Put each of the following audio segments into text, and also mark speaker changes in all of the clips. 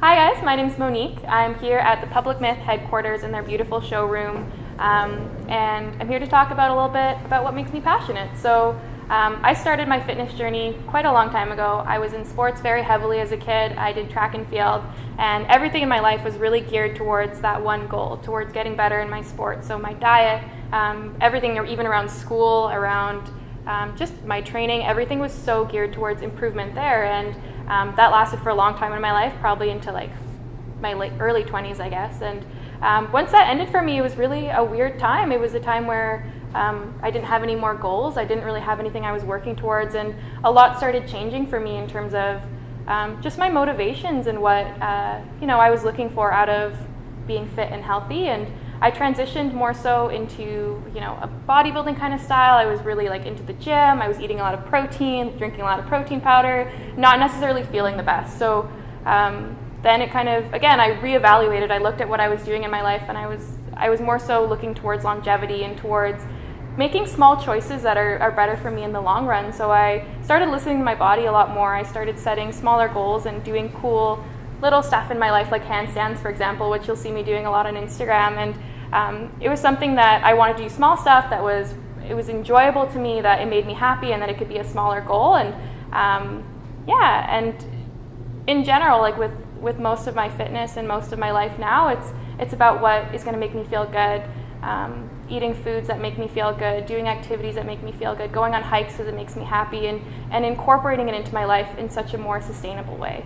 Speaker 1: Hi guys, my name's Monique. I'm here at the Public Myth headquarters in their beautiful showroom, and I'm here to talk about a little bit about what makes me passionate. I started my fitness journey quite a long time ago. I was in sports very heavily as a kid. I did track and field, and everything in my life was really geared towards that one goal, towards getting better in my sport. So my diet, everything even around school, around just my training, everything was so geared towards improvement there, and that lasted for a long time in my life, probably into like my early 20s, I guess. And once that ended for me, it was really a weird time. It was a time where I didn't have any more goals. I didn't really have anything I was working towards, and a lot started changing for me in terms of just my motivations and what I was looking for out of being fit and healthy. And I transitioned more so into a bodybuilding kind of style. I was really like into the gym. I was eating a lot of protein, drinking a lot of protein powder, not necessarily feeling the best. So then it kind of, again, I reevaluated. I looked at what I was doing in my life, and I was more so looking towards longevity and towards making small choices that are better for me in the long run. So I started listening to my body a lot more. I started setting smaller goals and doing cool little stuff in my life, like handstands, for example, which you'll see me doing a lot on Instagram. And it was something that I wanted to do, small stuff that was enjoyable to me, that it made me happy, and that it could be a smaller goal. And and in general, like with most of my fitness and most of my life now, it's about what is going to make me feel good, eating foods that make me feel good, doing activities that make me feel good, going on hikes because it makes me happy, and incorporating it into my life in such a more sustainable way.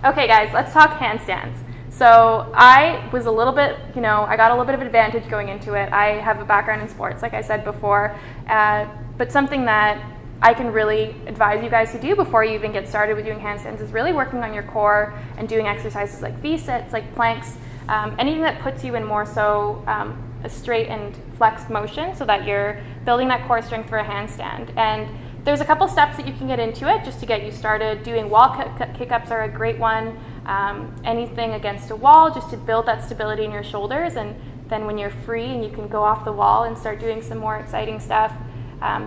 Speaker 1: Okay guys, let's talk handstands. So I was a little bit, I got a little bit of advantage going into it. I have a background in sports, like I said before, but something that I can really advise you guys to do before you even get started with doing handstands is really working on your core and doing exercises like V-sits, like planks, anything that puts you in more so a straight and flexed motion so that you're building that core strength for a handstand. And there's a couple steps that you can get into it just to get you started. Doing wall kick-ups are a great one. Anything against a wall just to build that stability in your shoulders, and then when you're free and you can go off the wall and start doing some more exciting stuff.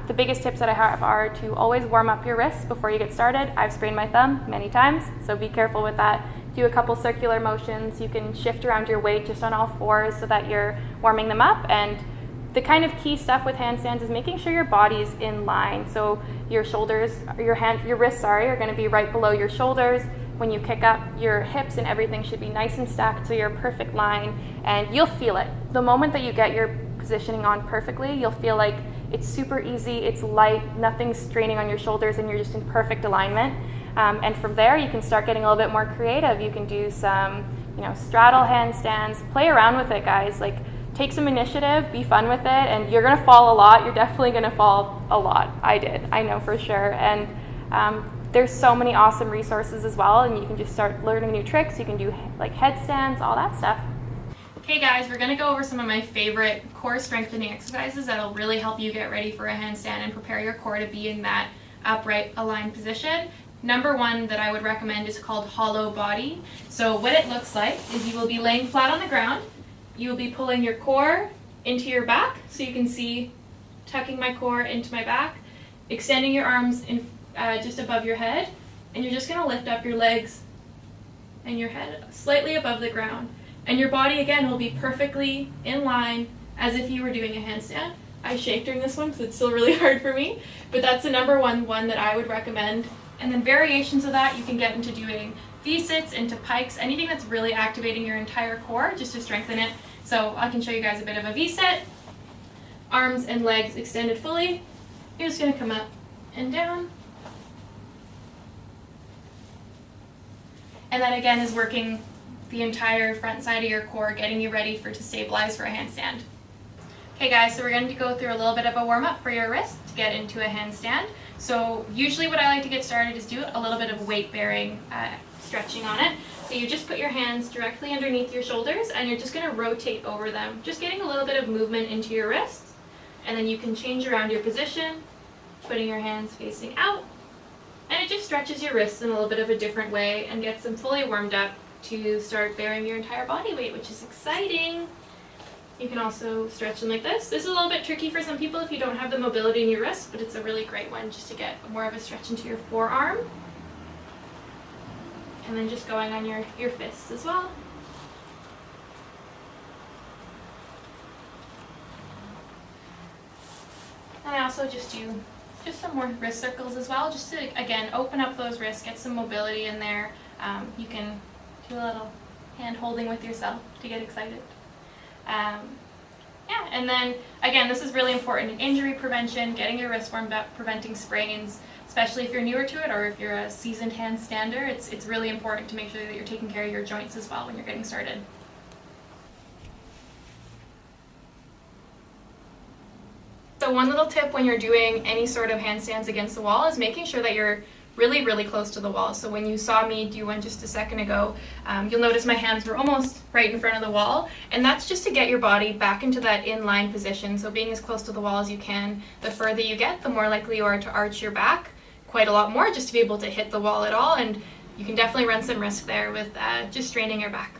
Speaker 1: The biggest tips that I have are to always warm up your wrists before you get started. I've sprained my thumb many times, so be careful with that. Do a couple circular motions. You can shift around your weight just on all fours so that you're warming them up. And the kind of key stuff with handstands is making sure your body's in line. So your shoulders, your wrists, are going to be right below your shoulders. When you kick up, your hips and everything should be nice and stacked so you're a perfect line, and you'll feel it. The moment that you get your positioning on perfectly, you'll feel like it's super easy, it's light, nothing's straining on your shoulders, and you're just in perfect alignment. And from there, you can start getting a little bit more creative. You can do some, straddle handstands. Play around with it, guys. Like, take some initiative, be fun with it, and you're gonna fall a lot. You're definitely gonna fall a lot. I did, I know for sure. And there's so many awesome resources as well, and you can just start learning new tricks. You can do like headstands, all that stuff. Okay guys, we're gonna go over some of my favorite core strengthening exercises that'll really help you get ready for a handstand and prepare your core to be in that upright, aligned position. Number one that I would recommend is called hollow body. So what it looks like is you will be laying flat on the ground. You will be pulling your core into your back, so you can see tucking my core into my back, extending your arms in just above your head, and you're just going to lift up your legs and your head slightly above the ground. And your body, again, will be perfectly in line as if you were doing a handstand. I shake during this one because it's still really hard for me, but that's the number one that I would recommend. And then variations of that, you can get into doing V-sits, into pikes, anything that's really activating your entire core just to strengthen it. So I can show you guys a bit of a V-sit. Arms and legs extended fully. You're just going to come up and down. And that again is working the entire front side of your core, getting you ready to stabilize for a handstand. Okay guys, so we're going to go through a little bit of a warm-up for your wrist to get into a handstand. So usually what I like to get started is do a little bit of weight-bearing stretching on it. So you just put your hands directly underneath your shoulders, and you're just going to rotate over them, just getting a little bit of movement into your wrists. And then you can change around your position, putting your hands facing out, and it just stretches your wrists in a little bit of a different way and gets them fully warmed up to start bearing your entire body weight, which is exciting. You can also stretch them like this. This is a little bit tricky for some people if you don't have the mobility in your wrist, but it's a really great one just to get more of a stretch into your forearm. And then just going on your fists as well. And I also just do some more wrist circles as well, just to, again, open up those wrists, get some mobility in there. You can do a little hand holding with yourself to get excited. Yeah, and then, again, this is really important in injury prevention, getting your wrist warmed up, preventing sprains, especially if you're newer to it or if you're a seasoned handstander. It's really important to make sure that you're taking care of your joints as well when you're getting started. So one little tip when you're doing any sort of handstands against the wall is making sure that you're really, really close to the wall. So when you saw me do one just a second ago, you'll notice my hands were almost right in front of the wall, and that's just to get your body back into that in-line position. So being as close to the wall as you can, the further you get, the more likely you are to arch your back quite a lot more just to be able to hit the wall at all, and you can definitely run some risk there with just straining your back.